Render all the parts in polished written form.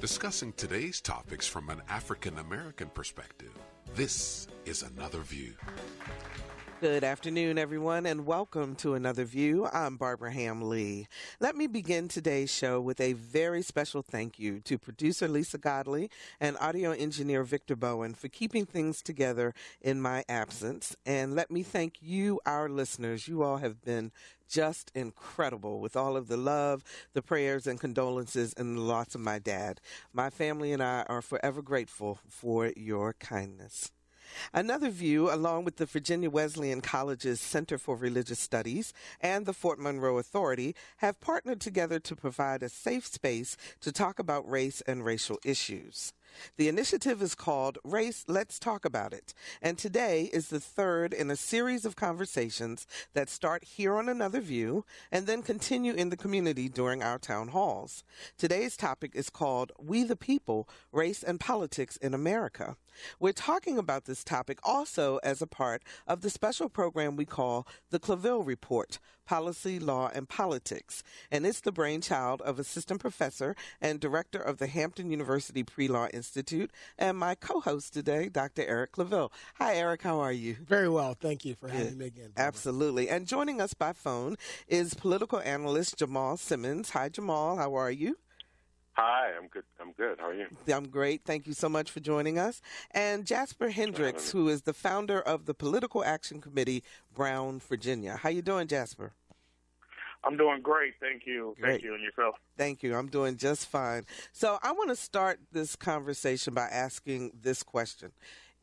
discussing today's topics from an African American perspective. This is Another View. Good afternoon, everyone, and welcome to Another View. I'm Barbara Hamm Lee. Let me begin today's show with a very special thank you to producer Lisa Godley and audio engineer Victor Bowen for keeping things together in my absence. And let me thank you, our listeners. You all have been just incredible with all of the love, the prayers, and condolences in the loss of my dad. My family and I are forever grateful for your kindness. Another View, along with the Virginia Wesleyan College's Center for Religious Studies and the Fort Monroe Authority, have partnered together to provide a safe space to talk about race and racial issues. The initiative is called Race, Let's Talk About It, and today is the third in a series of conversations that start here on Another View and then continue in the community during our town halls. Today's topic is called We the People, Race and Politics in America. We're talking about this topic also as a part of the special program we call the Claville Report, Policy, Law, and Politics, and it's the brainchild of Assistant Professor and Director of the Hampton University Pre-Law Institute and my co-host today, Dr. Eric Claville. Hi, Eric. How are you? Very well. Thank you for having me again, Barbara. Absolutely. And joining us by phone is political analyst Jamal Simmons. Hi, Jamal. How are you? Hi, I'm good. How are you? I'm great. Thank you so much for joining us. And Jasper Hendricks, who is the founder of the Political Action Committee, Brown, Virginia. How you doing, Jasper? I'm doing great. Thank you. Great. Thank you. And yourself? Thank you. I'm doing just fine. So I want to start this conversation by asking this question.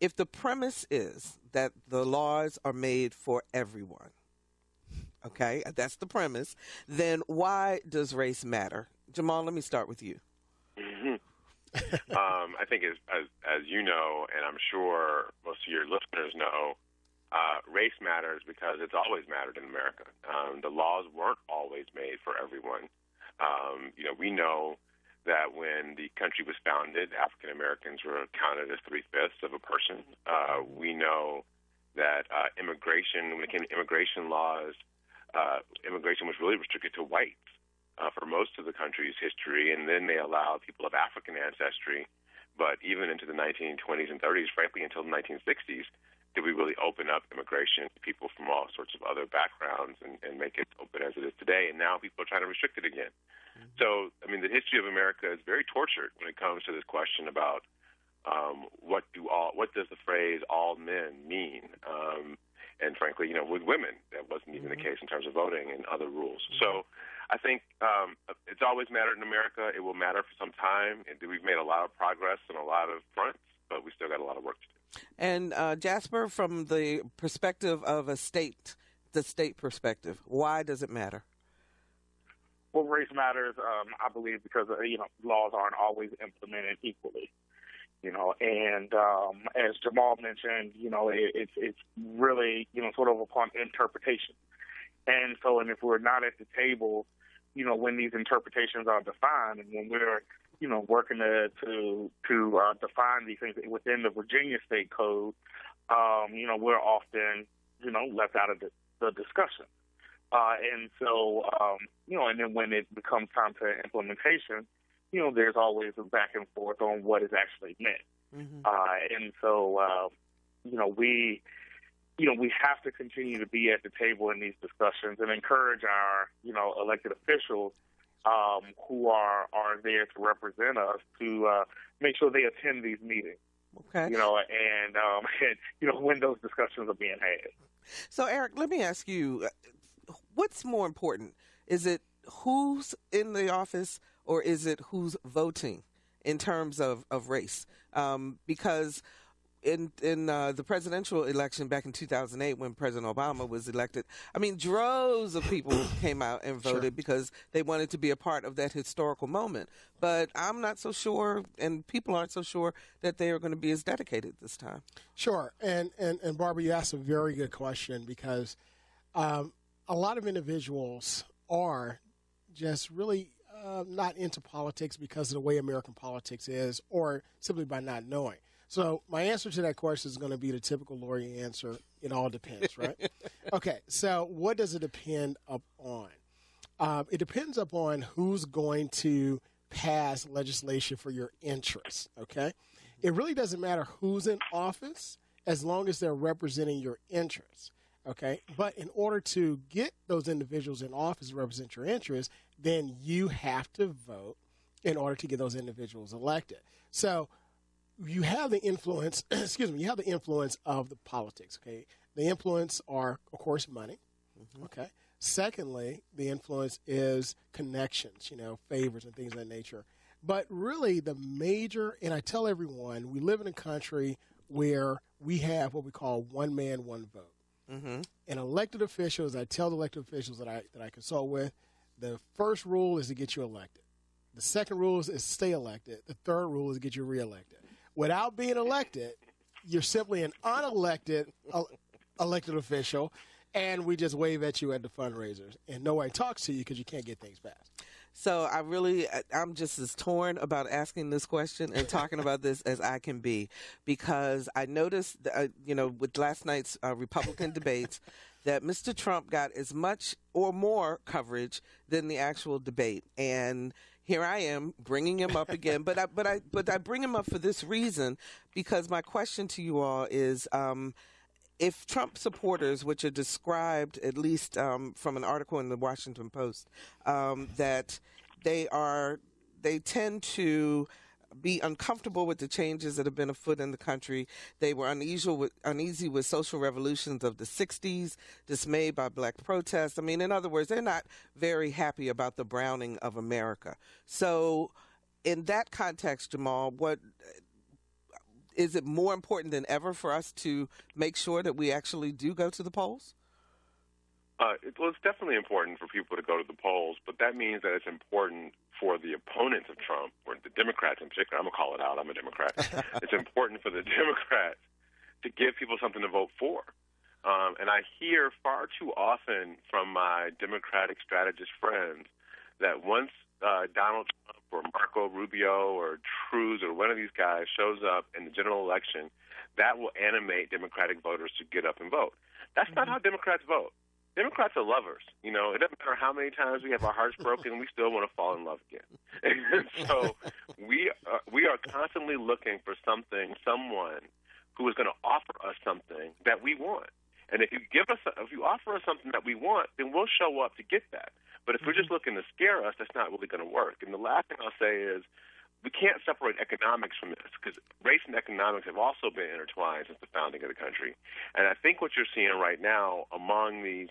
If the premise is that the laws are made for everyone, okay, that's the premise, then why does race matter? Jamal, let me start with you. Mm-hmm. I think as you know, and I'm sure most of your listeners know, race matters because it's always mattered in America. The laws weren't always made for everyone. We know that when the country was founded, African Americans were counted as 3/5 of a person. We know that immigration, when it came to immigration laws, immigration was really restricted to whites for most of the country's history, and then they allowed people of African ancestry. But even into the 1920s and 30s, frankly, until the 1960s, did we really open up immigration to people from all sorts of other backgrounds and make it open as it is today. And now people are trying to restrict it again. Mm-hmm. So, I mean, the history of America is very tortured when it comes to this question about what does the phrase all men mean? And frankly, with women, that wasn't even the case in terms of voting and other rules. So I think it's always mattered in America. It will matter for some time. And we've made a lot of progress on a lot of fronts, but we still got a lot of work to do. And Jasper, from the perspective of the state perspective, why does it matter? Well, race matters, I believe, because, laws aren't always implemented equally. And as Jamal mentioned, it's really, sort of upon interpretation. And so, if we're not at the table, when these interpretations are defined, and when we're, working to define these things within the Virginia State Code, we're often, left out of the discussion. And so, and then when it becomes time to implementation, there's always a back and forth on what is actually meant. Mm-hmm. And so, we have to continue to be at the table in these discussions and encourage our, elected officials who are there to represent us to make sure they attend these meetings. Okay. And when those discussions are being had. So, Eric, let me ask you, what's more important? Is it who's in the office or is it who's voting in terms of race? Because in the presidential election back in 2008 when President Obama was elected, I mean, droves of people came out and voted Sure. because they wanted to be a part of that historical moment. But I'm not so sure, and people aren't so sure, that they are going to be as dedicated this time. Sure. And Barbara, you asked a very good question because a lot of individuals are just really not into politics because of the way American politics is or simply by not knowing. So my answer to that question is going to be the typical lawyer answer. It all depends, right? Okay, so what does it depend upon? It depends upon who's going to pass legislation for your interests, okay? It really doesn't matter who's in office as long as they're representing your interests, okay? But in order to get those individuals in office to represent your interests, then you have to vote in order to get those individuals elected. So you have the influence, you have the influence of the politics, okay? The influence are, of course, money, okay? Secondly, the influence is connections, favors and things of that nature. But really the major, and I tell everyone, we live in a country where we have what we call one man, one vote. And elected officials, I tell the elected officials that I consult with, the first rule is to get you elected. The second rule is stay elected. The third rule is to get you reelected. Without being elected, you're simply an unelected elected official, and we just wave at you at the fundraisers, and nobody talks to you because you can't get things passed. So I'm just as torn about asking this question and talking about this as I can be, because I noticed, with last night's Republican debates, that Mr. Trump got as much or more coverage than the actual debate. And here I am bringing him up again, but I bring him up for this reason, because my question to you all is, if Trump supporters, which are described at least from an article in the Washington Post, that they tend to be uncomfortable with the changes that have been afoot in the country. They were uneasy with social revolutions of the 60s, dismayed by black protests. I mean, in other words, they're not very happy about the browning of America. So in that context, Jamal, is it more important than ever for us to make sure that we actually do go to the polls? It's definitely important for people to go to the polls, but that means that it's important for the opponents of Trump, or the Democrats in particular. I'm going to call it out. I'm a Democrat. It's important for the Democrats to give people something to vote for. And I hear far too often from my Democratic strategist friends that once Donald Trump or Marco Rubio or Cruz or one of these guys shows up in the general election, that will animate Democratic voters to get up and vote. That's not how Democrats vote. Democrats are lovers. It doesn't matter how many times we have our hearts broken, we still want to fall in love again. And so we are constantly looking for someone who is going to offer us something that we want. And if you offer us something that we want, then we'll show up to get that. But if we're just looking to scare us, that's not really going to work. And the last thing I'll say is we can't separate economics from this, because race and economics have also been intertwined since the founding of the country. And I think what you're seeing right now among these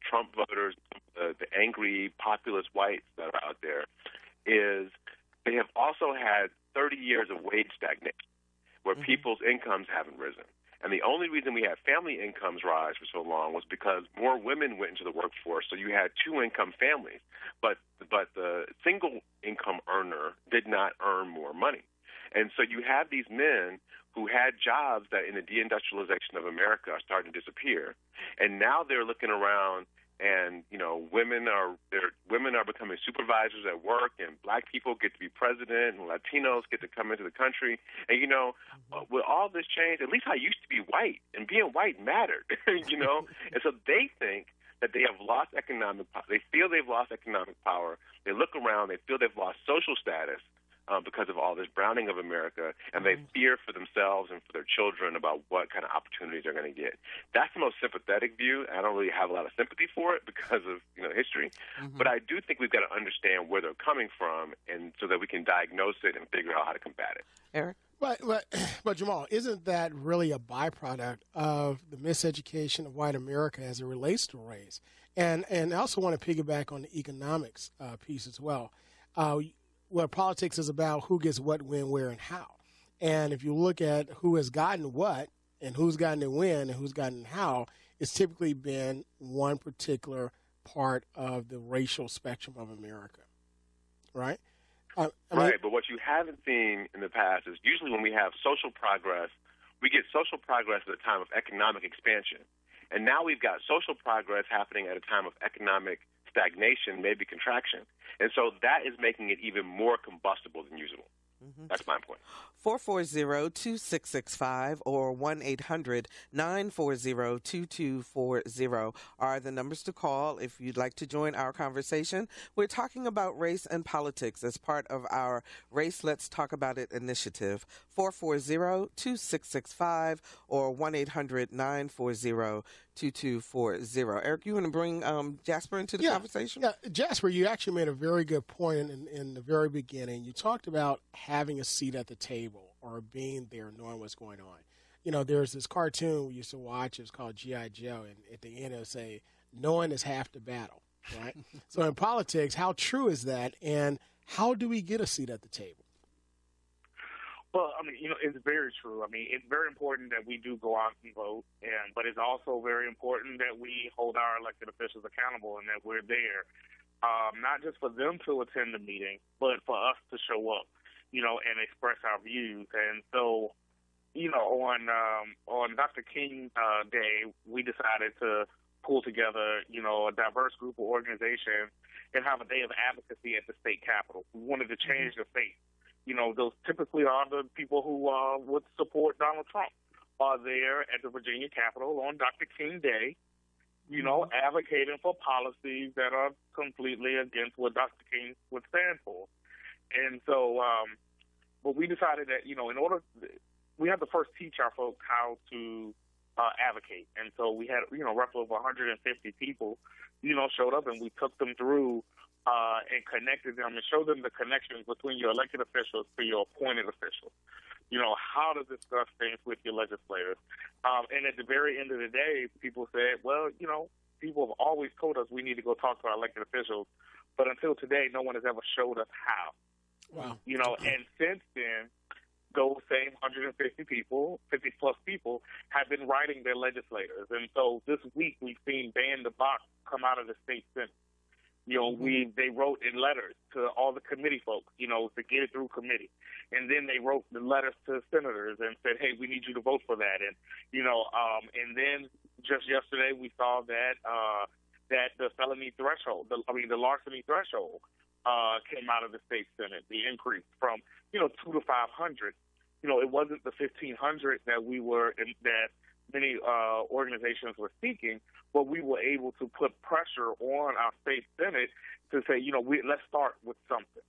Trump voters, the angry populist whites that are out there, is they have also had 30 years of wage stagnation where people's incomes haven't risen. And the only reason we had family incomes rise for so long was because more women went into the workforce, so you had two-income families. But the single-income earner did not earn more money. And so you have these men who had jobs that in the deindustrialization of America are starting to disappear. And now they're looking around, and women are becoming supervisors at work, and black people get to be president, and Latinos get to come into the country. And with all this change, at least I used to be white, and being white mattered. And so they think that they have lost economic power. They feel they've lost economic power. They look around, they feel they've lost social status because of all this browning of America, and they fear for themselves and for their children about what kind of opportunities they're going to get. That's the most sympathetic view. I don't really have a lot of sympathy for it because of history, but I do think we've got to understand where they're coming from, and so that we can diagnose it and figure out how to combat it. Eric? But Jamal, isn't that really a byproduct of the miseducation of white America as it relates to race? And I also want to piggyback on the economics piece as well. Well, politics is about who gets what, when, where, and how. And if you look at who has gotten what and who's gotten it when and who's gotten how, it's typically been one particular part of the racial spectrum of America, right? Right, but what you haven't seen in the past is usually when we have social progress, we get social progress at a time of economic expansion. And now we've got social progress happening at a time of economic stagnation, maybe contraction. And so that is making it even more combustible than usual. That's my point. 440-2665 or 1-800-940-2240 are the numbers to call if you'd like to join our conversation. We're talking about race and politics as part of our Race Let's Talk About It initiative. 440-2665 or 1-800-940-2240. Eric, you want to bring Jasper into the conversation? Yeah, Jasper, you actually made a very good point in the very beginning. You talked about having a seat at the table or being there, knowing what's going on. You know, there's this cartoon we used to watch. It was called G.I. Joe, and at the end it would say, knowing is half the battle, right? So in politics, how true is that, and how do we get a seat at the table? Well, I mean, it's very true. I mean, it's very important that we do go out and vote, but it's also very important that we hold our elected officials accountable and that we're there, not just for them to attend the meeting, but for us to show up, and express our views. And so, on Dr. King Day, we decided to pull together, a diverse group of organizations and have a day of advocacy at the state capitol. We wanted to change the face. Those typically are the people who would support Donald Trump are there at the Virginia Capitol on Dr. King Day, advocating for policies that are completely against what Dr. King would stand for. And so, but we decided that, in order, we had to first teach our folks how to advocate. And so we had, roughly over 150 people, showed up, and we took them through and connected them and showed them the connections between your elected officials to your appointed officials. How to discuss things with your legislators. And at the very end of the day, people said, well, people have always told us we need to go talk to our elected officials, but until today, no one has ever showed us how. Wow. And since then, those same 150 people, 50-plus people, have been writing their legislators. And so this week we've seen Ban the Box come out of the state Senate. They wrote in letters to all the committee folks, to get it through committee. And then they wrote the letters to senators and said, hey, we need you to vote for that. And, and then just yesterday we saw that that the felony threshold, the larceny threshold came out of the state Senate, the increase from, 2 to 500. It wasn't the 1,500 that that many organizations were seeking, but we were able to put pressure on our state Senate to say, let's start with something.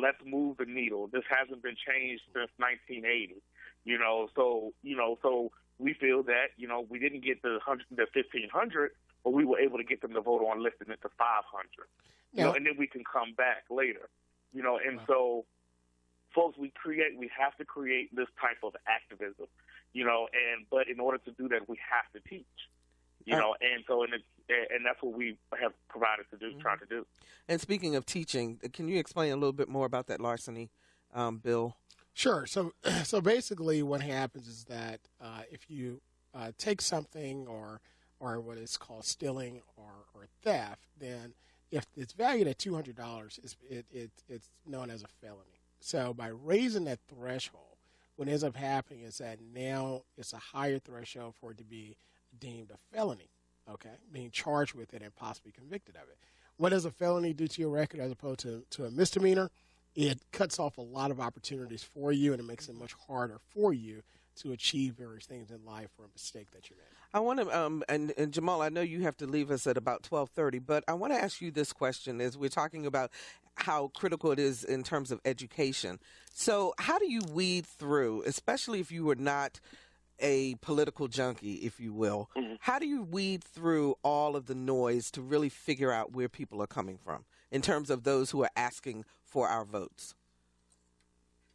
Let's move the needle. This hasn't been changed since 1980. So we feel that, we didn't get the 1,500, but we were able to get them to vote on lifting it to 500. And then we can come back later. And so, folks, we have to create this type of activism, but in order to do that, we have to teach, and so, and that's what we have provided to do, try to do. And speaking of teaching, can you explain a little bit more about that larceny bill? Sure. So basically what happens is that if you take something or what is called stealing or theft, then if it's valued at $200, it's known as a felony. So by raising that threshold, what ends up happening is that now it's a higher threshold for it to be deemed a felony, being charged with it and possibly convicted of it. What does a felony do to your record as opposed to a misdemeanor? It cuts off a lot of opportunities for you, and it makes it much harder for you to achieve various things in life for a mistake that you made. I want to, and Jamal, I know you have to leave us at about 12:30, but I want to ask you this question as we're talking about how critical it is in terms of education. So how do you weed through, especially if you were not a political junkie, if you will, how do you weed through all of the noise to really figure out where people are coming from in terms of those who are asking for our votes?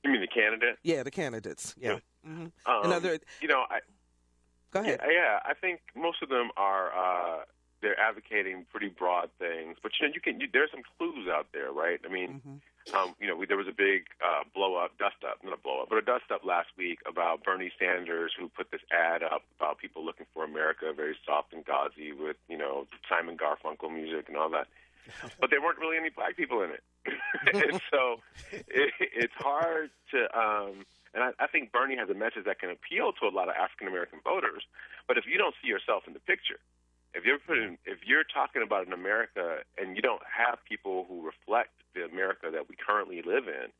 You mean the candidate? Yeah, the candidates. Yeah. Go ahead. Yeah, I think most of them are they're advocating pretty broad things, but there's some clues out there, right? I mean, there was a big a dust up last week about Bernie Sanders, who put this ad up about people looking for America, very soft and gauzy with Simon Garfunkel music and all that. But there weren't really any black people in it. And so it's hard to and I think Bernie has a message that can appeal to a lot of African-American voters. But if you don't see yourself in the picture, if you're talking about an America and you don't have people who reflect the America that we currently live in,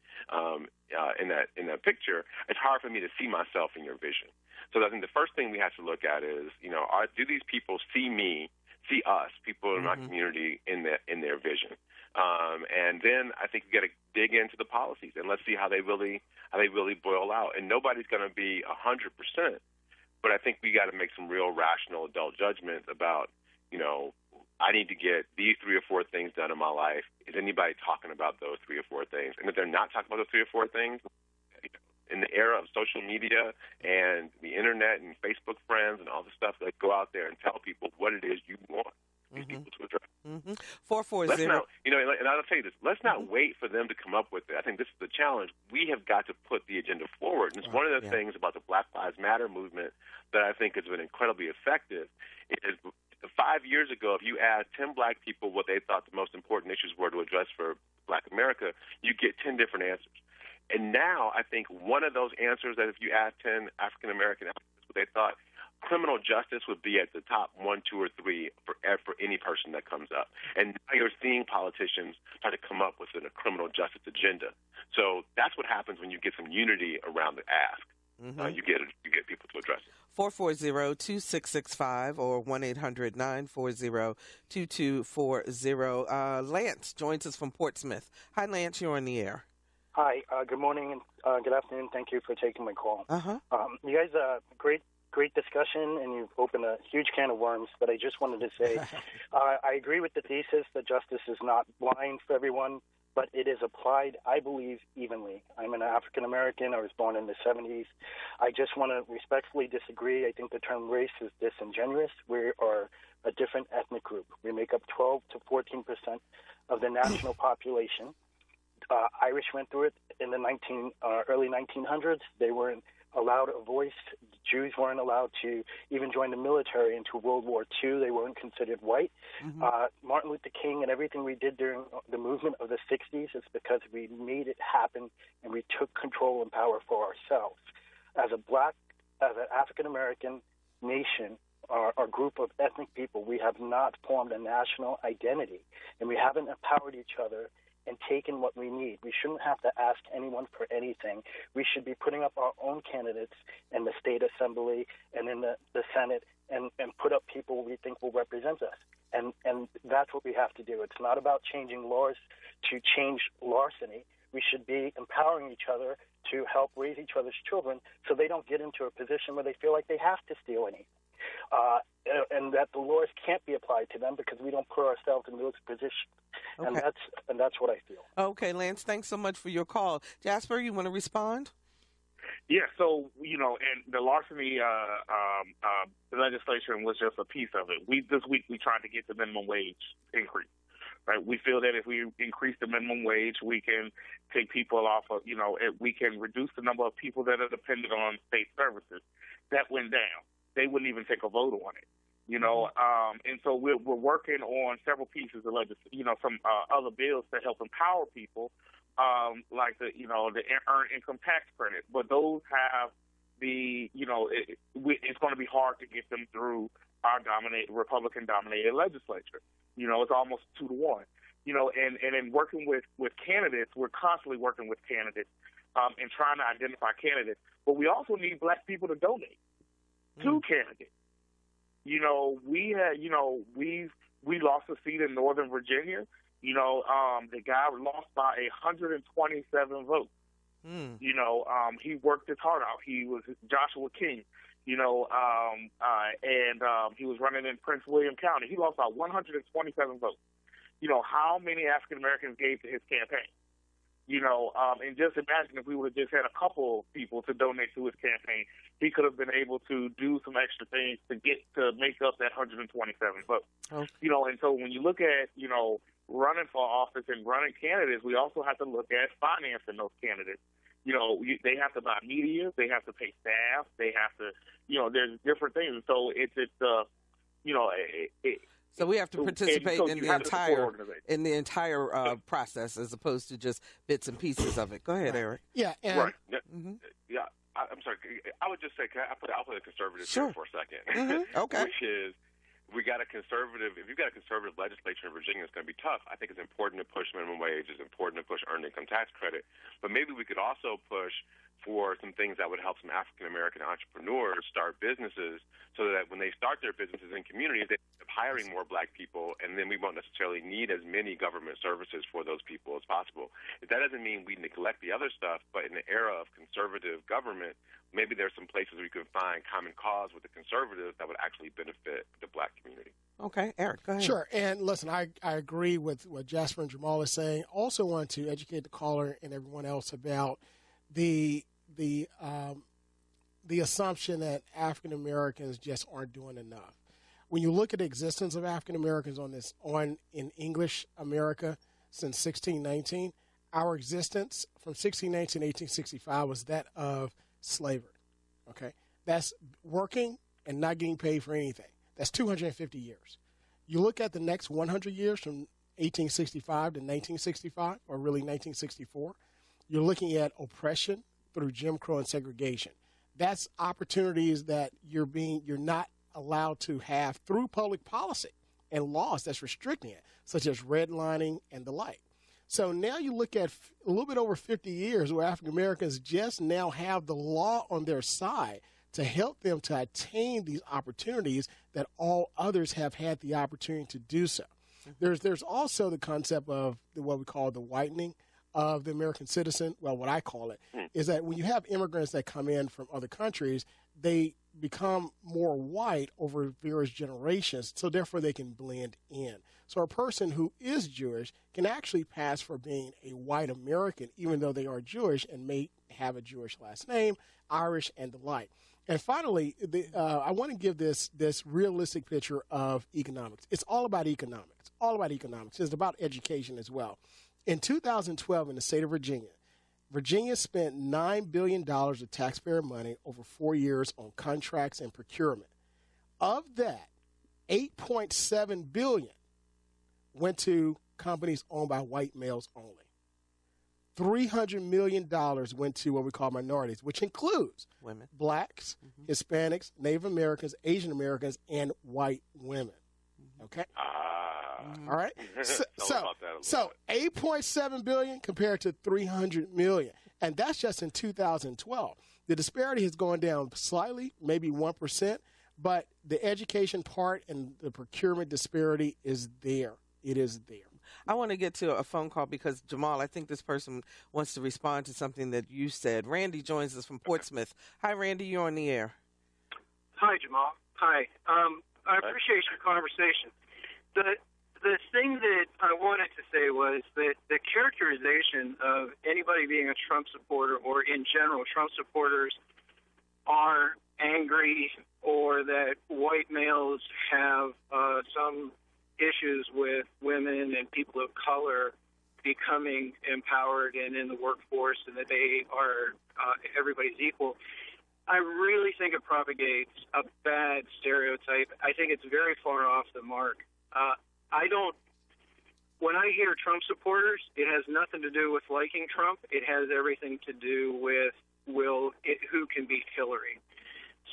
in that picture, it's hard for me to see myself in your vision. So I think the first thing we have to look at is, do these people see us, people in my community, in their vision? And then I think we got to dig into the policies and let's see how they really boil out. And nobody's going to be 100%, but I think we got to make some real rational adult judgments about, I need to get these 3 or 4 things done in my life. Is anybody talking about those 3 or 4 things? And if they're not talking about those 3 or 4 things, in the era of social media and the internet and Facebook friends and all the stuff, like, go out there and tell people what it is you want these people to address. 440. Let's not, and I'll tell you this, let's not wait for them to come up with it. I think this is the challenge. We have got to put the agenda forward. And it's one of the things about the Black Lives Matter movement that I think has been incredibly effective is 5 years ago, if you asked 10 black people what they thought the most important issues were to address for Black America, you get 10 different answers. And now I think one of those answers that if you ask 10 African American applicants what they thought, criminal justice would be at the top 1, 2, or 3 for any person that comes up. And now you're seeing politicians try to come up with a criminal justice agenda. So that's what happens when you get some unity around the ask. You get people to address it. 440-2665 or 1-800-940-2240. Lance joins us from Portsmouth. Hi, Lance. You're on the air. Hi. Good morning and good afternoon. Thank you for taking my call. You guys, great discussion, and you've opened a huge can of worms. But I just wanted to say, I agree with the thesis that justice is not blind for everyone, but it is applied, I believe, evenly. I'm an African American. I was born in the 70s. I just want to respectfully disagree. I think the term race is disingenuous. We are a different ethnic group. We make up 12 to 14% of the national population. Irish went through it in the early 1900s. They weren't allowed a voice. Jews weren't allowed to even join the military until World War II. They weren't considered white. Martin Luther King and everything we did during the movement of the 60s is because we made it happen and we took control and power for ourselves. As an African-American nation, our group of ethnic people, we have not formed a national identity, and we haven't empowered each other and taken what we need. We shouldn't have to ask anyone for anything. We should be putting up our own candidates in the state assembly and in the Senate and put up people we think will represent us. And that's what we have to do. It's not about changing laws to change larceny. We should be empowering each other to help raise each other's children so they don't get into a position where they feel like they have to steal anything. And that the laws can't be applied to them because we don't put ourselves in those positions. Okay. And that's what I feel. Okay, Lance, thanks so much for your call. Jasper, you want to respond? Yeah, so, and the larceny legislation was just a piece of it. This week we tried to get the minimum wage increase. Right? We feel that if we increase the minimum wage, we can take people off of, we can reduce the number of people that are dependent on state services. That went down. They wouldn't even take a vote on it, and so we're working on several pieces of some other bills to help empower people, like the earned income tax credit. But those have it's going to be hard to get them through our Republican-dominated legislature. It's almost 2-1. And in working with candidates, we're constantly working with candidates and trying to identify candidates. But we also need black people to donate to candidates. We lost a seat in Northern Virginia. The guy lost by 127 votes. He worked his heart out. He was Joshua King, and he was running in Prince William County. He lost by 127 votes. How many African Americans gave to his campaign? And just imagine if we would have just had a couple people to donate to his campaign, he could have been able to do some extra things to make up that 127 votes. And so when you look at, running for office and running candidates, we also have to look at financing those candidates. They have to buy media, they have to pay staff, they have to, there's different things. So so we have to participate in the entire process as opposed to just bits and pieces of it. Go ahead, Eric. Yeah. Right. Yeah. I'm sorry. I would just say, I'll put a conservative here for a second. Okay. Which is, if you've got a conservative legislature in Virginia, it's going to be tough. I think it's important to push minimum wage. It's important to push earned income tax credit. But maybe we could also push for some things that would help some African-American entrepreneurs start businesses so that when they start their businesses in communities, they end up hiring more black people, and then we won't necessarily need as many government services for those people as possible. That doesn't mean we neglect the other stuff, but in the era of conservative government, maybe there's some places we can find common cause with the conservatives that would actually benefit the black community. Okay, Eric, go ahead. Sure, and listen, I agree with what Jasper and Jamal is saying. Also want to educate the caller and everyone else about the assumption that African Americans just aren't doing enough. When you look at the existence of African Americans in English America since 1619, our existence from 1619 to 1865 was that of slavery. Okay, that's working and not getting paid for anything. That's 250 years. You look at the next 100 years from 1865 to 1965, or really 1964, you're looking at oppression through Jim Crow and segregation. That's opportunities that you're not allowed to have through public policy and laws that's restricting it, such as redlining and the like. So now you look at a little bit over 50 years where African Americans just now have the law on their side to help them to attain these opportunities that all others have had the opportunity to do so. There's also the concept of what we call the whitening of the American citizen. Well, what I call it is that when you have immigrants that come in from other countries, they become more white over various generations, so therefore they can blend in. So a person who is Jewish can actually pass for being a white American, even though they are Jewish and may have a Jewish last name, Irish, and the like. And finally, I want to give this realistic picture of economics. It's all about economics. It's all about economics. It's about education as well. In 2012, in the state of Virginia spent $9 billion of taxpayer money over 4 years on contracts and procurement. Of that, $8.7 billion went to companies owned by white males only. $300 million went to what we call minorities, which includes women, blacks, Hispanics, Native Americans, Asian Americans, and white women. Okay? All right? So $8.7 billion compared to $300 million. And that's just in 2012. The disparity has gone down slightly, maybe 1%, but the education part and the procurement disparity is there. It is there. I want to get to a phone call because, Jamal, I think this person wants to respond to something that you said. Randy joins us from Portsmouth. Hi, Randy. You're on the air. Hi, Jamal. Hi. I appreciate your conversation. The thing that I wanted to say was that the characterization of anybody being a Trump supporter or, in general, Trump supporters are angry or that white males have some issues with women and people of color becoming empowered and in the workforce and that they are everybody's equal. I really think it propagates a bad stereotype. I think it's very far off the mark. When I hear Trump supporters, it has nothing to do with liking Trump. It has everything to do with who can beat Hillary.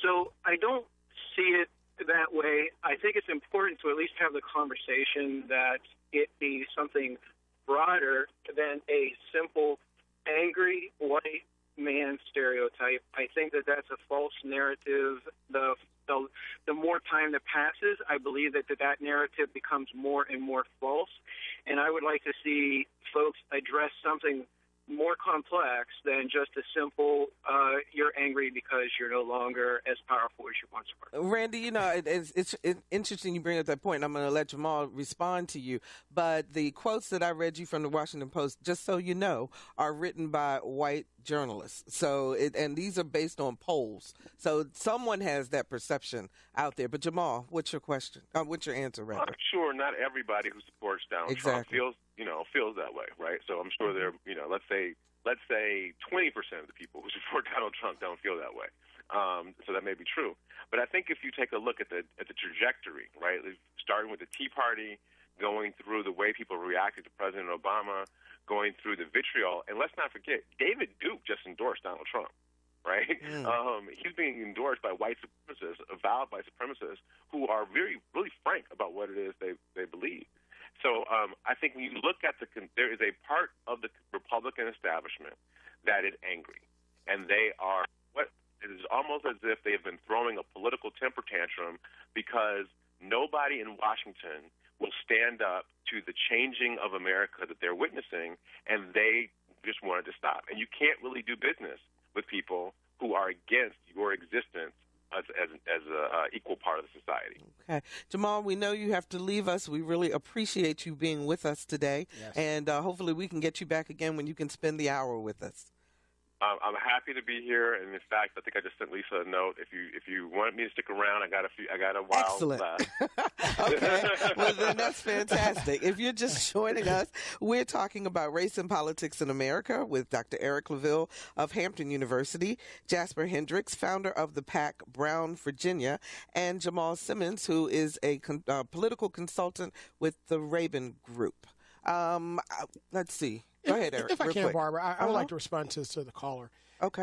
So I don't see it that way. I think it's important to at least have the conversation that it be something broader than a simple angry white man stereotype. I think that that's a false narrative. The more time that passes, I believe that narrative becomes more and more false. And I would like to see folks address something more complex than just a simple, you're angry because you're no longer as powerful as you once were. Randy, you know, it's interesting you bring up that point, and I'm going to let Jamal respond to you. But the quotes that I read you from the Washington Post, just so you know, are written by white journalists. And these are based on polls. So someone has that perception out there. But Jamal, what's your question? What's your answer, rather? Sure, not everybody who supports Donald Trump feels that way, right? So I'm sure there, let's say 20% of the people who support Donald Trump don't feel that way. So that may be true. But I think if you take a look at the trajectory, right, starting with the Tea Party, going through the way people reacted to President Obama, going through the vitriol, and let's not forget, David Duke just endorsed Donald Trump, right? He's being endorsed by white supremacists, avowed white supremacists, who are really frank about what it is they believe. So I think when you look at there is a part of the Republican establishment that is angry, and they are it is almost as if they have been throwing a political temper tantrum because nobody in Washington will stand up to the changing of America that they're witnessing, and they just wanted to stop. And you can't really do business with people who are against your existence as an equal part of the society. Okay. Jamal, we know you have to leave us. We really appreciate you being with us today. Yes. And hopefully we can get you back again when you can spend the hour with us. I'm happy to be here, and in fact, I think I just sent Lisa a note. If you want me to stick around, I got a while Excellent. left. Okay, well then that's fantastic. If you're just joining us, we're talking about race and politics in America with Dr. Eric Claville of Hampton University, Jasper Hendricks, founder of the PAC Brown, Virginia, and Jamal Simmons, who is a political consultant with the Rabin Group. Let's see. Go ahead, Eric. If I can, quick. Barbara, I would like to respond to the caller. Okay.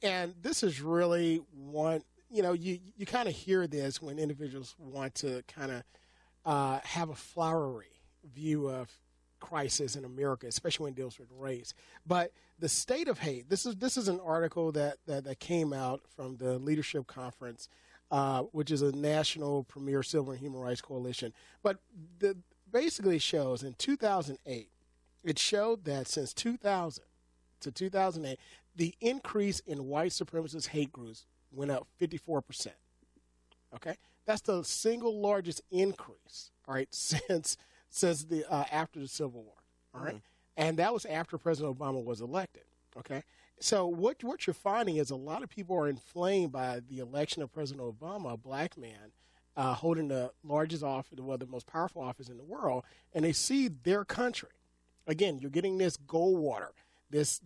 And this is really one, you kind of hear this when individuals want to kind of have a flowery view of crisis in America, especially when it deals with race. But the state of hate, this is an article that came out from the Leadership Conference, which is a national premier civil and human rights coalition. But basically shows in 2008, it showed that since 2000 to 2008, the increase in white supremacist hate groups went up 54%. Okay, that's the single largest increase, all right, since the after the Civil War, all right, and that was after President Obama was elected. Okay, so what you're finding is a lot of people are inflamed by the election of President Obama, a black man, holding the largest office, well, the most powerful office in the world, and they see their country. Again, you're getting this Goldwater, this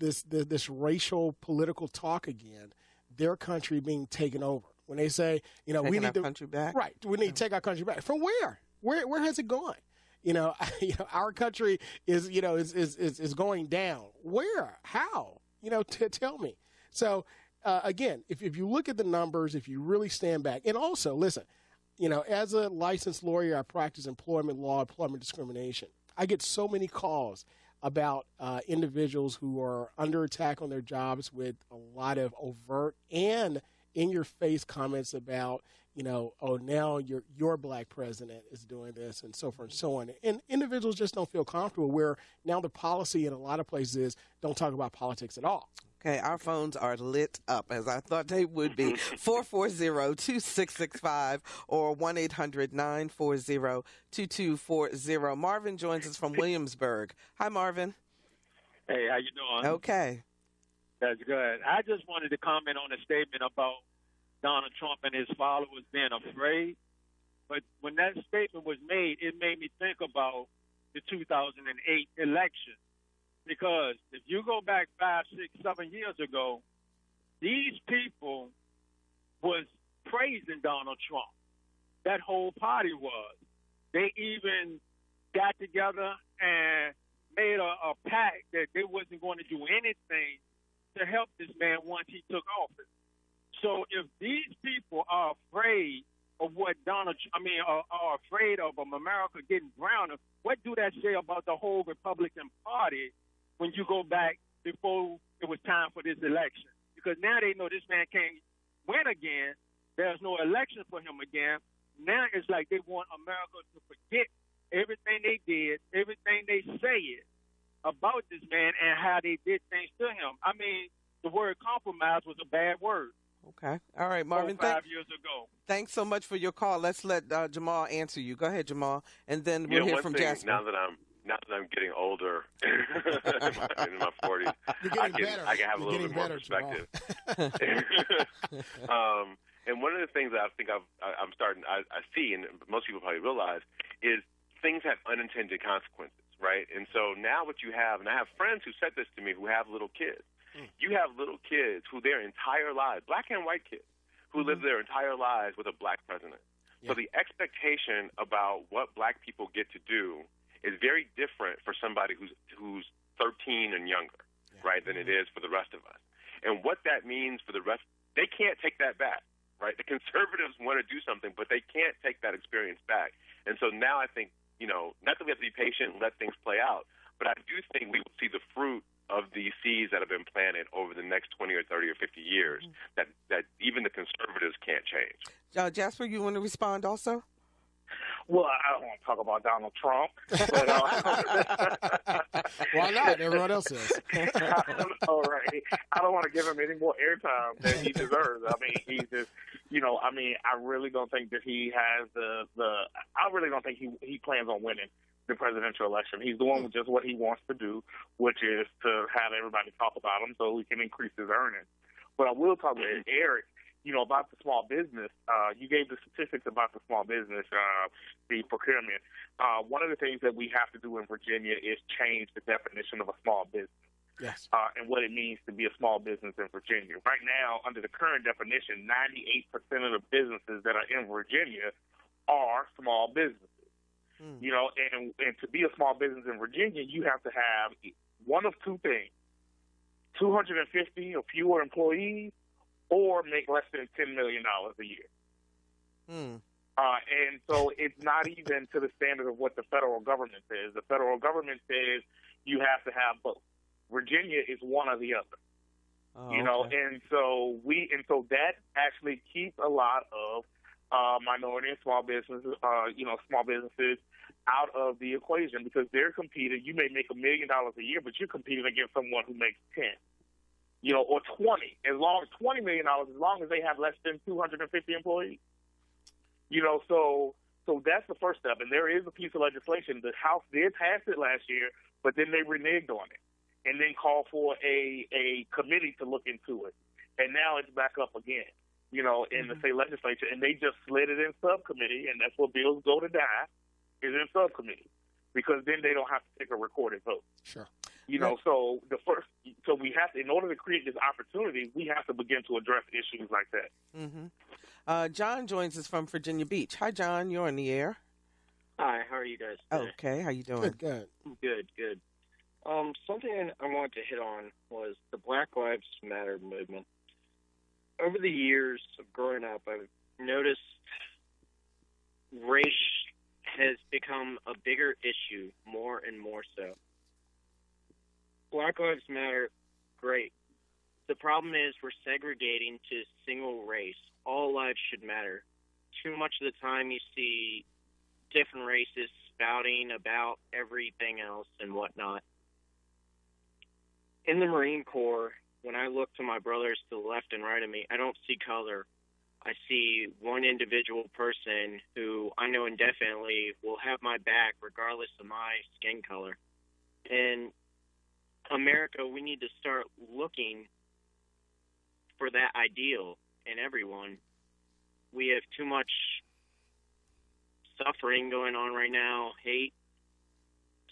racial political talk again, their country being taken over. When they say, we need to country back. Right, we need to take our country back. From where? Where has it gone? Our country is going down. Where? How? Tell me. So again, if you look at the numbers, if you really stand back, and also listen, as a licensed lawyer, I practice employment law, employment discrimination. I get so many calls about individuals who are under attack on their jobs with a lot of overt and in-your-face comments about, now your black president is doing this and so forth and so on. And individuals just don't feel comfortable where now the policy in a lot of places is don't talk about politics at all. Okay, our phones are lit up, as I thought they would be. 440-2665 or 1-800-940-2240. Marvin joins us from Williamsburg. Hi, Marvin. Hey, how you doing? Okay. That's good. I just wanted to comment on a statement about Donald Trump and his followers being afraid. But when that statement was made, it made me think about the 2008 election. Because if you go back 5, 6, 7 years ago, these people was praising Donald Trump. That whole party was. They even got together and made a pact that they wasn't going to do anything to help this man once he took office. So if these people are afraid of what are afraid of America getting browner, what do that say about the whole Republican Party when you go back before it was time for this election? Because now they know this man can't win again. There's no election for him again. Now it's like they want America to forget everything they did, everything they said about this man and how they did things to him. I mean, the word compromise was a bad word. Okay. All right, Marvin. 5 years ago. Thanks so much for your call. Let's let Jamal answer you. Go ahead, Jamal, and then we'll hear from Jasper. Now that I'm getting older, in my 40s, I can have a little bit more perspective. And one of the things that I think I see, and most people probably realize, is things have unintended consequences, right? And so now what you have, and I have friends who said this to me who have little kids. You have little kids who their entire lives, black and white kids, who live their entire lives with a black president. Yeah. So the expectation about what black people get to do is very different for somebody who's 13 and younger, right, than it is for the rest of us. And what that means for the rest, they can't take that back, right? The conservatives want to do something, but they can't take that experience back. And so now I think, not that we have to be patient and let things play out, but I do think we will see the fruit of the seeds that have been planted over the next 20 or 30 or 50 years that even the conservatives can't change. Jasper, you want to respond also? Well, I don't want to talk about Donald Trump. But, why not? Everyone else is. All right. I don't want to give him any more airtime than he deserves. I mean, he's just, I really don't think that he has I really don't think he plans on winning the presidential election. He's doing just what he wants to do, which is to have everybody talk about him so he can increase his earnings. But I will talk with Eric, about the small business. You gave the statistics about the small business, the procurement. One of the things that we have to do in Virginia is change the definition of a small business. Yes. And what it means to be a small business in Virginia. Right now, under the current definition, 98% of the businesses that are in Virginia are small businesses. And to be a small business in Virginia, you have to have one of two things: 250 or fewer employees, or make less than $10 million a year. And so it's not even to the standard of what the federal government says. The federal government says you have to have both. Virginia is one or the other. Okay. And so that actually keeps a lot of minority and small businesses, small businesses out of the equation, because they're competing. You may make $1 million a year, but you're competing against someone who makes 10. Or 20, as long as $20 million, as long as they have less than 250 employees. So that's the first step. And there is a piece of legislation. The House did pass it last year, but then they reneged on it and then called for a committee to look into it. And now it's back up again, in the state legislature. And they just slid it in subcommittee, and that's where bills go to die, is in subcommittee, because then they don't have to take a recorded vote. Sure. So we have to, in order to create this opportunity, we have to begin to address issues like that. John joins us from Virginia Beach. Hi, John. You're on the air. Hi. How are you guys today? Okay. How you doing? Good. Good. Something I wanted to hit on was the Black Lives Matter movement. Over the years of growing up, I've noticed race has become a bigger issue, more and more so. Black Lives Matter, great. The problem is we're segregating to single race. All lives should matter. Too much of the time you see different races spouting about everything else and whatnot. In the Marine Corps, when I look to my brothers to the left and right of me, I don't see color. I see one individual person who I know indefinitely will have my back regardless of my skin color. In America, we need to start looking for that ideal in everyone. We have too much suffering going on right now, hate,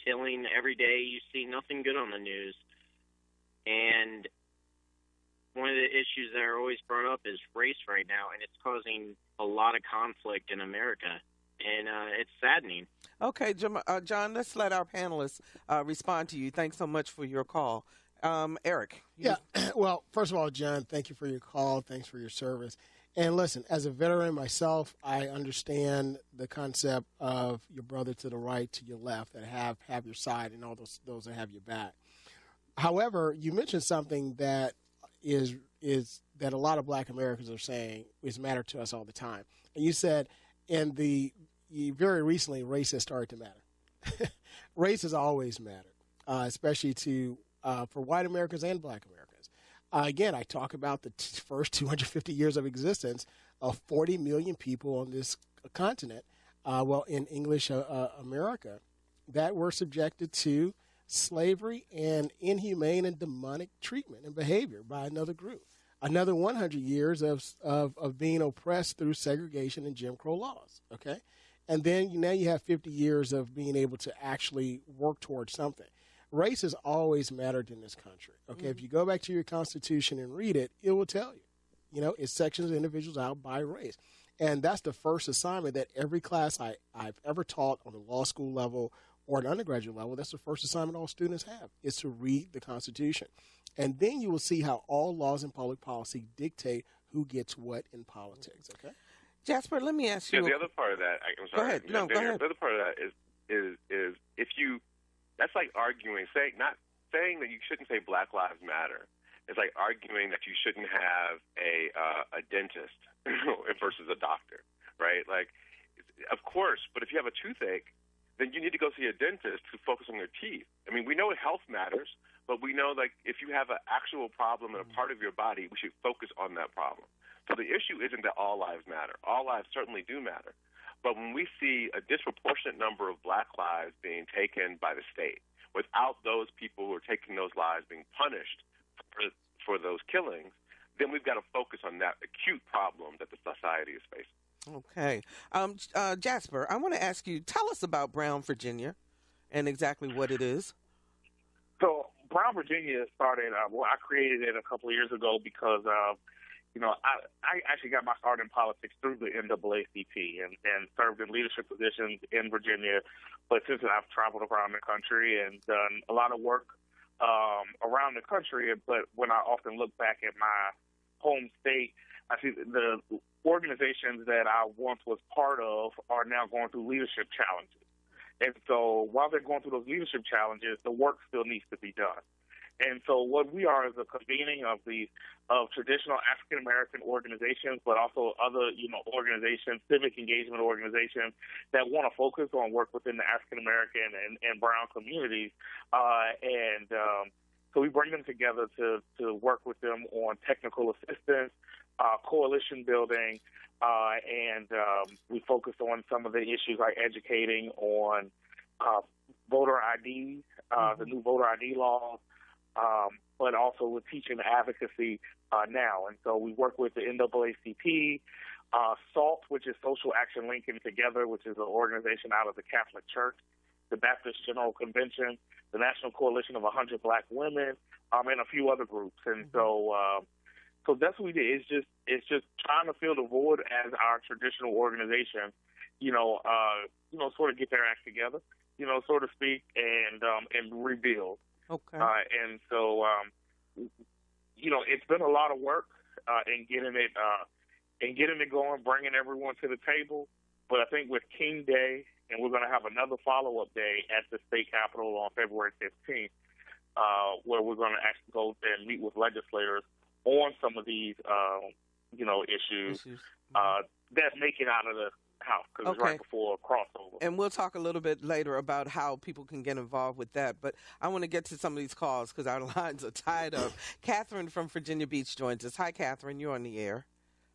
killing every day. You see nothing good on the news. And one of the issues that are always brought up is race right now, and it's causing a lot of conflict in America, and it's saddening. Okay, John, let's let our panelists respond to you. Thanks so much for your call. Eric. Yeah, well, first of all, John, thank you for your call. Thanks for your service. And listen, as a veteran myself, I understand the concept of your brother to the right, to your left, that have your side, and all those that have your back. However, you mentioned something that is that a lot of Black Americans are saying is matter to us all the time. And you said very recently, race has started to matter. Race has always mattered, especially for white Americans and Black Americans. Again, I talk about the first 250 years of existence of 40 million people on this continent, in English America, that were subjected to slavery and inhumane and demonic treatment and behavior by another group. Another 100 years of being oppressed through segregation and Jim Crow laws, okay? And then now you have 50 years of being able to actually work towards something. Race has always mattered in this country, okay? If you go back to your Constitution and read it, it will tell you, it sections individuals out by race. And that's the first assignment that every class I've ever taught on the law school level or an undergraduate level, that's the first assignment all students have, is to read the Constitution. And then you will see how all laws and public policy dictate who gets what in politics, okay? Jasper, let me ask you. The other part of that, I'm sorry. Go ahead. No, go ahead. The other part of that is if you, that's like arguing, not saying that you shouldn't say Black Lives Matter. It's like arguing that you shouldn't have a dentist versus a doctor, right? Like, of course, but if you have a toothache, then you need to go see a dentist to focus on your teeth. I mean, we know health matters, but we know, like, if you have an actual problem in a part of your body, we should focus on that problem. So the issue isn't that all lives matter. All lives certainly do matter. But when we see a disproportionate number of Black lives being taken by the state without those people who are taking those lives being punished for those killings, then we've got to focus on that acute problem that the society is facing. Okay. Jasper, I want to ask you, tell us about Brown, Virginia, and exactly what it is. So Brown, Virginia started, I created it a couple of years ago because, I actually got my start in politics through the NAACP and served in leadership positions in Virginia. But since then, I've traveled around the country and done a lot of work around the country. But when I often look back at my home state, I see the organizations that I once was part of are now going through leadership challenges. And so while they're going through those leadership challenges, the work still needs to be done. And so what we are is a convening of traditional African-American organizations, but also other, organizations, civic engagement organizations that want to focus on work within the African-American and Brown communities. So we bring them together to work with them on technical assistance, coalition building, and we focus on some of the issues like educating on voter ID, the new voter ID laws, but also with teaching advocacy now. And so we work with the NAACP, SALT, which is Social Action Linking Together, which is an organization out of the Catholic Church, the Baptist General Convention, the National Coalition of 100 Black Women, and a few other groups. And so that's what we did. It's just trying to fill the void as our traditional organization, sort of get their act together, so to speak, and rebuild. Okay. And so, it's been a lot of work in getting it going, bringing everyone to the table. But I think with King Day, and we're going to have another follow-up day at the state capitol on February 15th, where we're going to actually go and meet with legislators on some of these, issues that make it out of the House, because it's right before a crossover. And we'll talk a little bit later about how people can get involved with that. But I want to get to some of these calls because our lines are tied up. Catherine from Virginia Beach joins us. Hi, Catherine. You're on the air.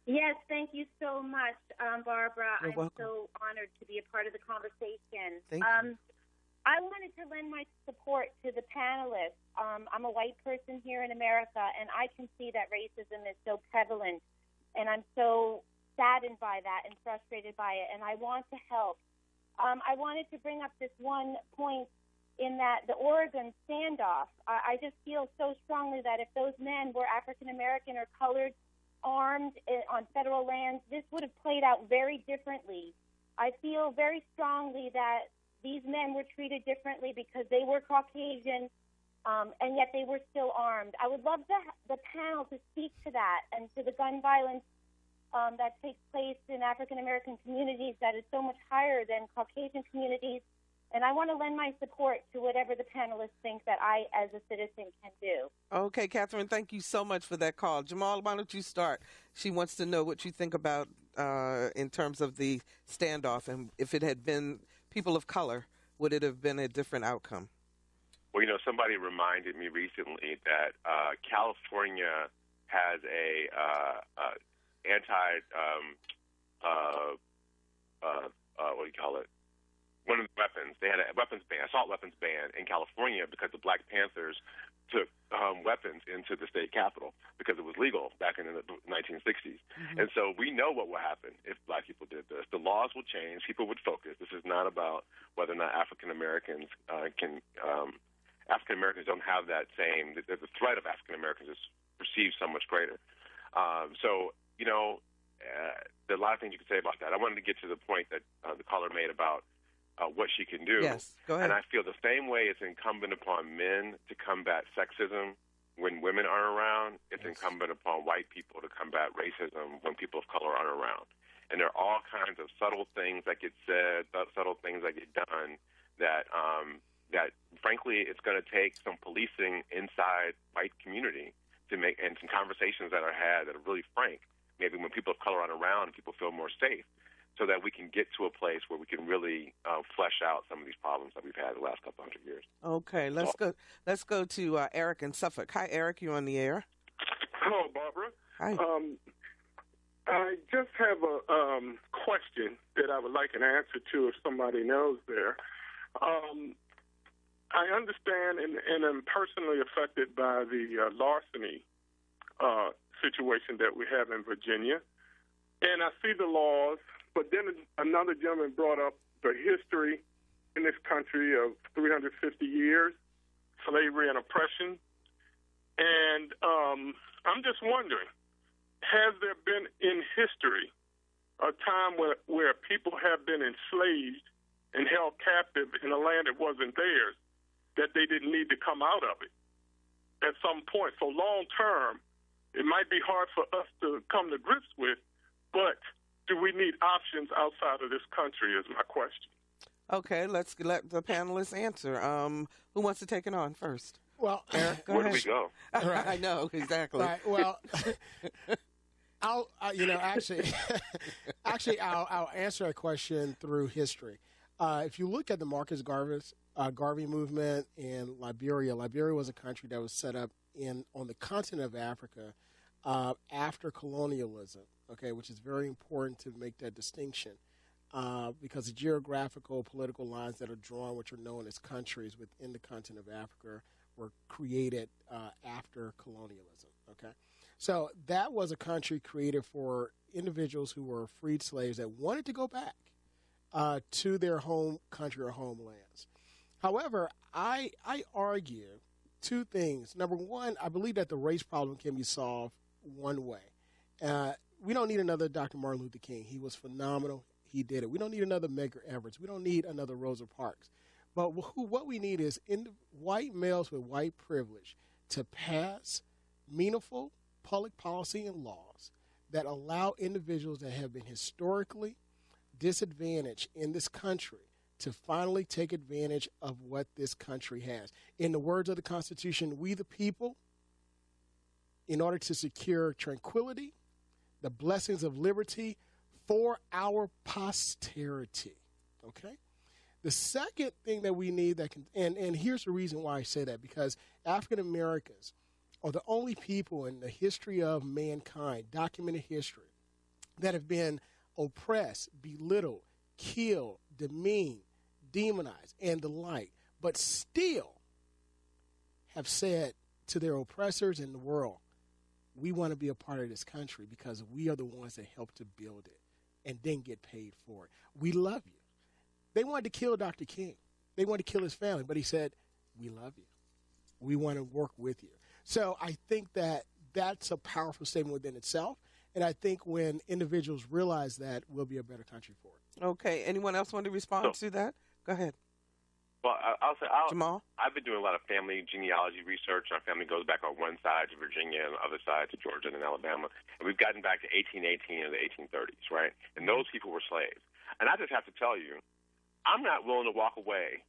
Yes, thank you so much, Barbara. You're welcome. So honored to be a part of the conversation. Thank you. I wanted to lend my support to the panelists. I'm a white person here in America, and I can see that racism is so prevalent, and I'm so saddened by that and frustrated by it, and I want to help. I wanted to bring up this one point in that the Oregon standoff, I just feel so strongly that if those men were African-American or colored, armed on federal lands, this would have played out very differently. I feel very strongly that these men were treated differently because they were Caucasian, and yet they were still armed. I would love the panel to speak to that and to the gun violence that takes place in African-American communities that is so much higher than Caucasian communities. And I want to lend my support to whatever the panelists think that I, as a citizen, can do. Okay, Catherine, thank you so much for that call. Jamal, why don't you start? She wants to know what you think about in terms of the standoff, and if it had been people of color, would it have been a different outcome? Well, somebody reminded me recently that California has a what do you call it? One of the weapons. They had a weapons ban, assault weapons ban in California because the Black Panthers took weapons into the state capitol because it was legal back in the 1960s. Mm-hmm. And so we know what will happen if Black people did this. The laws will change. People would focus. This is not about whether or not African Americans African Americans don't have that same. The threat of African Americans is perceived so much greater. There are a lot of things you could say about that. I wanted to get to the point that the caller made about what she can do. Yes, go ahead. And I feel the same way it's incumbent upon men to combat sexism when women aren't around. It's incumbent upon white people to combat racism when people of color aren't around. And there are all kinds of subtle things that get said, subtle things that get done that frankly, it's going to take some policing inside white community to make, and some conversations that are had that are really frank, maybe when people of color aren't around, people feel more safe, so that we can get to a place where we can really flesh out some of these problems that we've had the last couple hundred years. Okay, let's go to Eric in Suffolk. Hi, Eric, you're on the air. Hello, Barbara. Hi. I just have a question that I would like an answer to if somebody knows there. I understand and am personally affected by the larceny situation that we have in Virginia. And I see the laws, but then another gentleman brought up the history in this country of 350 years, slavery and oppression. And I'm just wondering, has there been in history a time where people have been enslaved and held captive in a land that wasn't theirs, that they didn't need to come out of it at some point? So long term, it might be hard for us to come to grips with, but do we need options outside of this country is my question. Okay, let's let the panelists answer. Who wants to take it on first? Well, Eric, where do we go? Right. I know, exactly. Right, well, I'll answer a question through history. If you look at the Marcus Garvey movement in Liberia was a country that was set up on the continent of Africa after colonialism, okay, which is very important to make that distinction because the geographical, political lines that are drawn, which are known as countries within the continent of Africa, were created after colonialism, okay? So that was a country created for individuals who were freed slaves that wanted to go back to their home country or homelands. However, I argue two things. Number one, I believe that the race problem can be solved one way. We don't need another Dr. Martin Luther King. He was phenomenal. He did it. We don't need another Medgar Evers. We don't need another Rosa Parks. But what we need is white males with white privilege to pass meaningful public policy and laws that allow individuals that have been historically disadvantaged in this country to finally take advantage of what this country has. In the words of the Constitution, we the people, in order to secure tranquility, the blessings of liberty for our posterity, okay? The second thing that we need and here's the reason why I say that, because African Americans are the only people in the history of mankind, documented history, that have been oppressed, belittled, killed, demeaned, demonized, and the like, but still have said to their oppressors in the world, we want to be a part of this country because we are the ones that helped to build it and then get paid for it. We love you. They wanted to kill Dr. King. They wanted to kill his family, but he said, we love you. We want to work with you. So I think that that's a powerful statement within itself. And I think when individuals realize that, we'll be a better country for it. Okay. Anyone else want to respond to that? Go ahead. Well, Jamal? I've been doing a lot of family genealogy research. Our family goes back on one side to Virginia and the other side to Georgia and Alabama. And we've gotten back to 1818 and the 1830s, right? And those people were slaves. And I just have to tell you, I'm not willing to walk away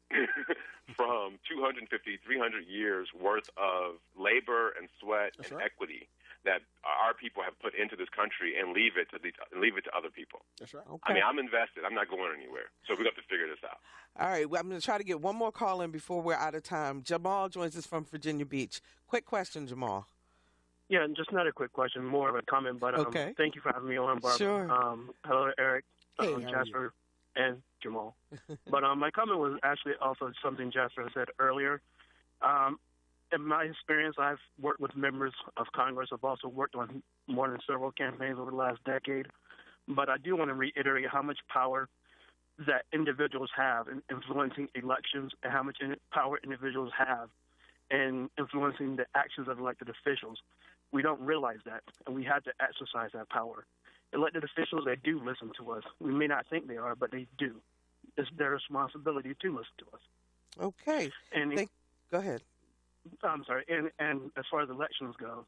from 250, 300 years worth of labor and sweat and equity that our people have put into this country and leave it to other people. That's right. Okay. I mean, I'm invested. I'm not going anywhere. So we have to figure this out. All right. Well, I'm going to try to get one more call in before we're out of time. Jamal joins us from Virginia Beach. Quick question, Jamal. Yeah, just not a quick question, more of a comment. But okay. Thank you for having me on, Barbara. Sure. Hello, Eric, hey, Jasper, and Jamal. But my comment was actually also something Jasper said earlier. In my experience, I've worked with members of Congress. I've also worked on more than several campaigns over the last decade. But I do want to reiterate how much power that individuals have in influencing elections and how much power individuals have in influencing the actions of elected officials. We don't realize that, and we have to exercise that power. Elected officials, they do listen to us. We may not think they are, but they do. it's their responsibility to listen to us. Okay. And go ahead. I'm sorry. And as far as elections go,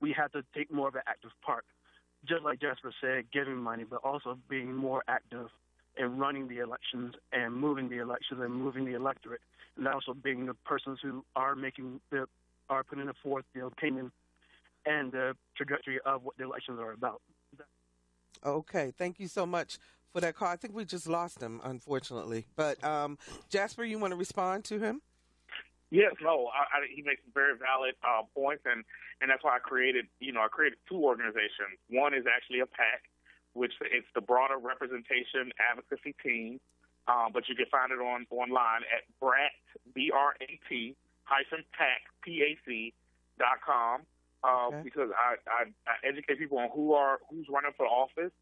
we have to take more of an active part. Just like Jasper said, giving money, but also being more active in running the elections and moving the elections and moving the electorate, and also being the persons who are putting forth the opinion and the trajectory of what the elections are about. Okay, thank you so much for that call. I think we just lost him, unfortunately. But Jasper, you want to respond to him? Yes, no, he makes some very valid points, and that's why I created two organizations. One is actually a PAC, which it's the Broader Representation Advocacy Team, but you can find it online at BRAT, BRAT -PAC.com, because I educate people on who's running for office,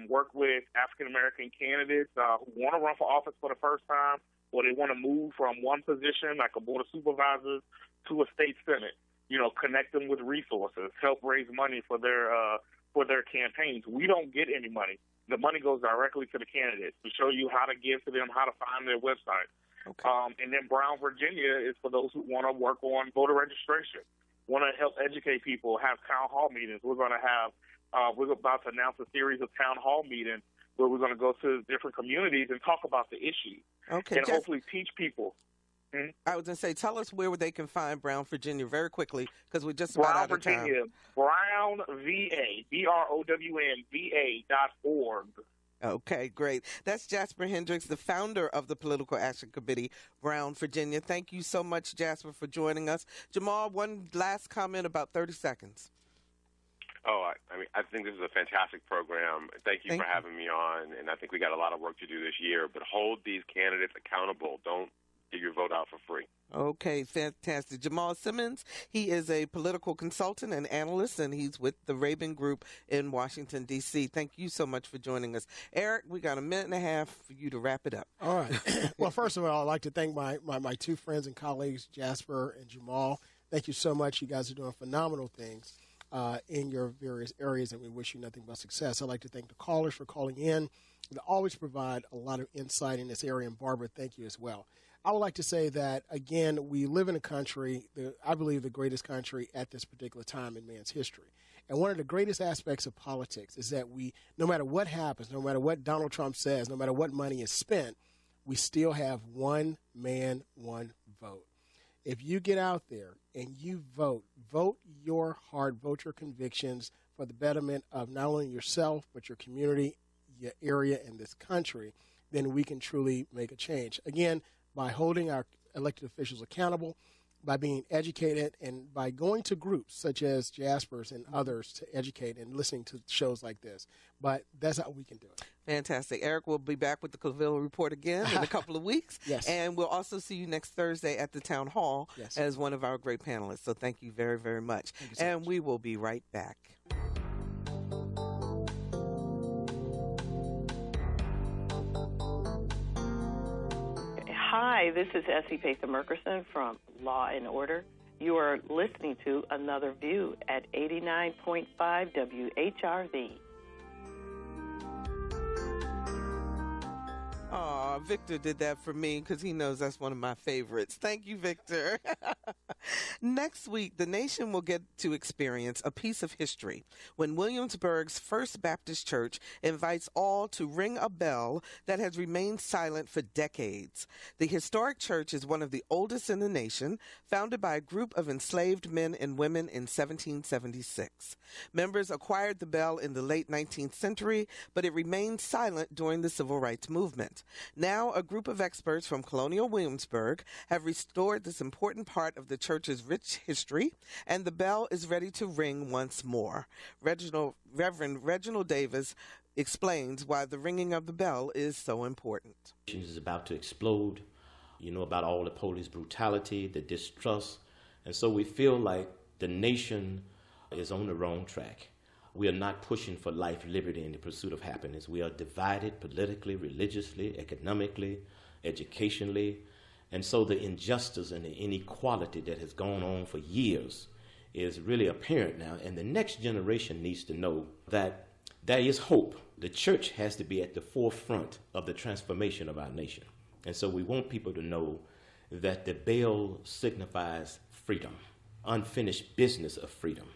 work with African American candidates who want to run for office for the first time, or they want to move from one position, like a board of supervisors, to a state senate. Connect them with resources, help raise money for their campaigns. We don't get any money. The money goes directly to the candidates. We show you how to give to them, how to find their website. Okay. And then Brown, Virginia is for those who want to work on voter registration, want to help educate people, have town hall meetings. We're about to announce a series of town hall meetings where we're going to go to different communities and talk about the issues. Okay, and hopefully teach people. I was going to say, tell us where they can find Brown, Virginia very quickly, because we're just about out of time. Brown, VA, BROWNVA.org. Okay, great. That's Jasper Hendricks, the founder of the Political Action Committee, Brown, Virginia. Thank you so much, Jasper, for joining us. Jamal, one last comment, about 30 seconds. Oh, I think this is a fantastic program. Thank you for having me on, and I think we got a lot of work to do this year, but hold these candidates accountable. Don't give your vote out for free. Okay, fantastic. Jamal Simmons, he is a political consultant and analyst, and he's with the Rabin Group in Washington, D.C. Thank you so much for joining us. Eric, we got a minute and a half for you to wrap it up. All right. Well, first of all, I'd like to thank my two friends and colleagues, Jasper and Jamal. Thank you so much. You guys are doing phenomenal things in your various areas, and we wish you nothing but success. I'd like to thank the callers for calling in. They always provide a lot of insight in this area, and Barbara, thank you as well. I would like to say that, again, we live in a country, I believe the greatest country at this particular time in man's history. And one of the greatest aspects of politics is that no matter what happens, no matter what Donald Trump says, no matter what money is spent, we still have one man, one vote. If you get out there and you vote your heart, vote your convictions for the betterment of not only yourself, but your community, your area, and this country, then we can truly make a change. Again, by holding our elected officials accountable, by being educated, and by going to groups such as Jasper's and others to educate and listening to shows like this. But that's how we can do it. Fantastic. Eric will be back with the Claville Report again in a couple of weeks. Yes. And we'll also see you next Thursday at the Town Hall as one of our great panelists. So thank you very, very much. And we will be right back. Hi, this is Essie Pather-Murkerson from Law and Order. You are listening to Another View at 89.5 WHRV. Aw, Victor did that for me because he knows that's one of my favorites. Thank you, Victor. Next week, the nation will get to experience a piece of history when Williamsburg's First Baptist Church invites all to ring a bell that has remained silent for decades. The historic church is one of the oldest in the nation, founded by a group of enslaved men and women in 1776. Members acquired the bell in the late 19th century, but it remained silent during the Civil Rights Movement. Now, a group of experts from Colonial Williamsburg have restored this important part of the church's rich history, and the bell is ready to ring once more. Reverend Reginald Davis explains why the ringing of the bell is so important. Is about to explode, about all the police brutality, the distrust, and so we feel like the nation is on the wrong track. We are not pushing for life, liberty, and the pursuit of happiness. We are divided politically, religiously, economically, educationally. And so the injustice and the inequality that has gone on for years is really apparent now. And the next generation needs to know that there is hope. The church has to be at the forefront of the transformation of our nation. And so we want people to know that the bell signifies freedom, unfinished business of freedom.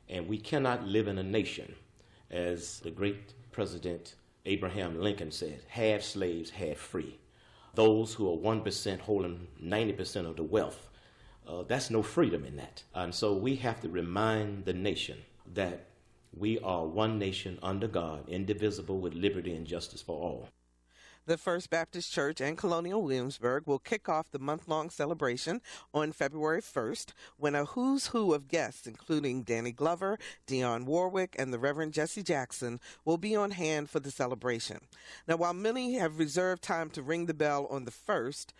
And we cannot live in a nation, as the great President Abraham Lincoln said, have slaves, have free. Those who are 1% holding 90% of the wealth, that's no freedom in that. And so we have to remind the nation that we are one nation under God, indivisible, with liberty and justice for all. The First Baptist Church in Colonial Williamsburg will kick off the month-long celebration on February 1st when a who's who of guests, including Danny Glover, Dionne Warwick, and the Reverend Jesse Jackson, will be on hand for the celebration. Now, while many have reserved time to ring the bell on the First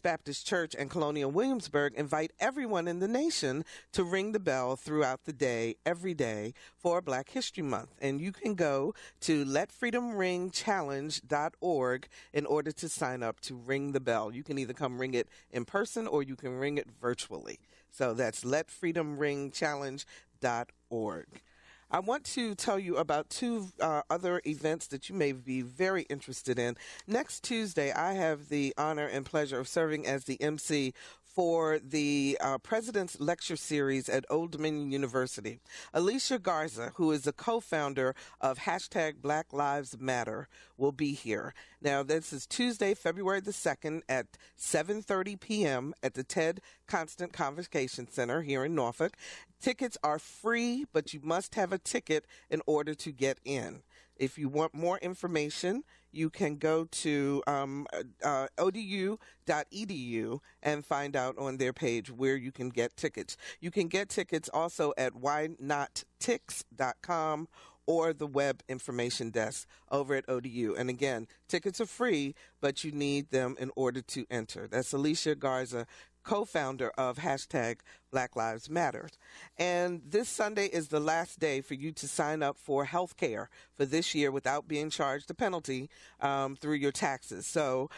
Baptist Church in Colonial Williamsburg invite everyone in the nation to ring the bell throughout the day, every day, for Black History Month. And you can go to letfreedomringchallenge.org in order to sign up to ring the bell. You can either come ring it in person or you can ring it virtually. So that's letfreedomringchallenge.org. I want to tell you about two other events that you may be very interested in. Next Tuesday, I have the honor and pleasure of serving as the MC for the President's Lecture Series at Old Dominion University. Alicia Garza, who is the co-founder of #Black Lives Matter, will be here. Now, this is Tuesday, February the 2nd at 7:30 p.m. at the Ted Constant Convocation Center here in Norfolk. Tickets are free, but you must have a ticket in order to get in. If you want more information, you can go to odu.edu and find out on their page where you can get tickets. You can get tickets also at whynottix.com or the web information desk over at ODU. And again, tickets are free, but you need them in order to enter. That's Alicia Garza, co-founder of #Black Lives Matter. And this Sunday is the last day for you to sign up for health care for this year without being charged a penalty through your taxes. So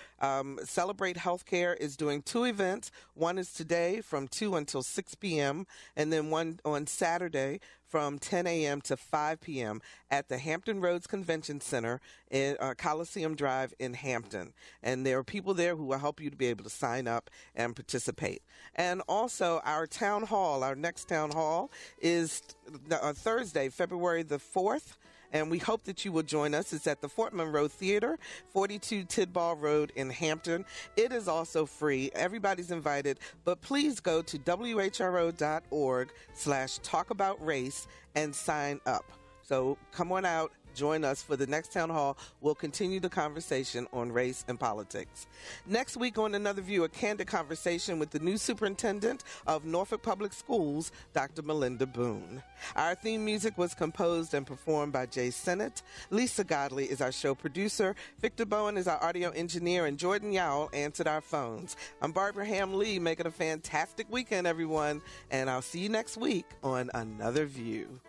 Celebrate Healthcare is doing two events. One is today from 2 until 6 p.m. and then one on Saturday from 10 a.m. to 5 p.m. at the Hampton Roads Convention Center in Coliseum Drive in Hampton. And there are people there who will help you to be able to sign up and participate. And also our town hall, our next town hall is Thursday, February the 4th. And we hope that you will join us. It's at the Fort Monroe Theater, 42 Tidball Road in Hampton. It is also free. Everybody's invited. But please go to WHRO.org/talkaboutrace and sign up. So come on out. Join us for the next town hall. We'll continue the conversation on race and politics. Next week on Another View, a candid conversation with the new superintendent of Norfolk Public Schools, Dr. Melinda Boone. Our theme music was composed and performed by Jay Sennett. Lisa Godley is our show producer. Victor Bowen is our audio engineer, and Jordan Yowell answered our phones. I'm Barbara Hamm Lee. Make it a fantastic weekend, everyone, and I'll see you next week on Another View.